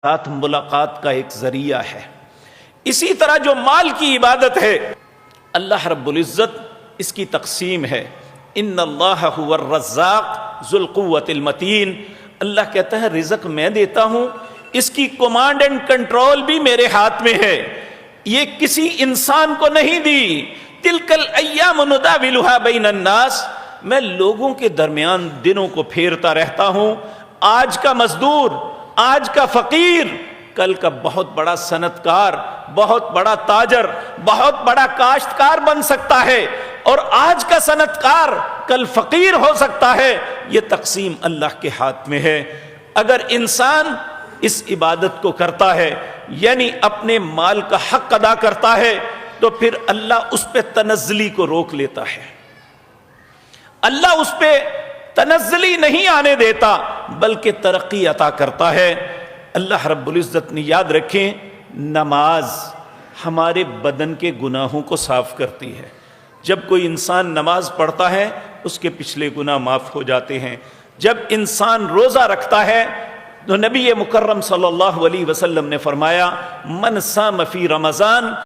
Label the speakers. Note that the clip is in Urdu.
Speaker 1: ساتھ ملاقات کا ایک ذریعہ ہے۔ اسی طرح جو مال کی عبادت ہے، اللہ رب العزت اس کی تقسیم ہے، ان اللہ هو الرزاق ذو القوۃ المتین۔ اللہ کہتا ہے رزق میں دیتا ہوں، اس کی کمانڈ اینڈ کنٹرول بھی میرے ہاتھ میں ہے، یہ کسی انسان کو نہیں دی۔ تلک الایام نداولها بین الناس، میں لوگوں کے درمیان دنوں کو پھیرتا رہتا ہوں۔ آج کا مزدور، آج کا فقیر کل کا بہت بڑا صنعت کار، بہت بڑا تاجر، بہت بڑا کاشتکار بن سکتا ہے، اور آج کا صنعت کار کل فقیر ہو سکتا ہے۔ یہ تقسیم اللہ کے ہاتھ میں ہے۔ اگر انسان اس عبادت کو کرتا ہے، یعنی اپنے مال کا حق ادا کرتا ہے، تو پھر اللہ اس پہ تنزلی کو روک لیتا ہے، اللہ اس پہ تنزلی نہیں آنے دیتا بلکہ ترقی عطا کرتا ہے۔ اللہ رب العزت نے، یاد رکھیں، نماز ہمارے بدن کے گناہوں کو صاف کرتی ہے۔ جب کوئی انسان نماز پڑھتا ہے اس کے پچھلے گناہ معاف ہو جاتے ہیں۔ جب انسان روزہ رکھتا ہے تو نبی مکرم صلی اللہ علیہ وسلم نے فرمایا من صام فی رمضان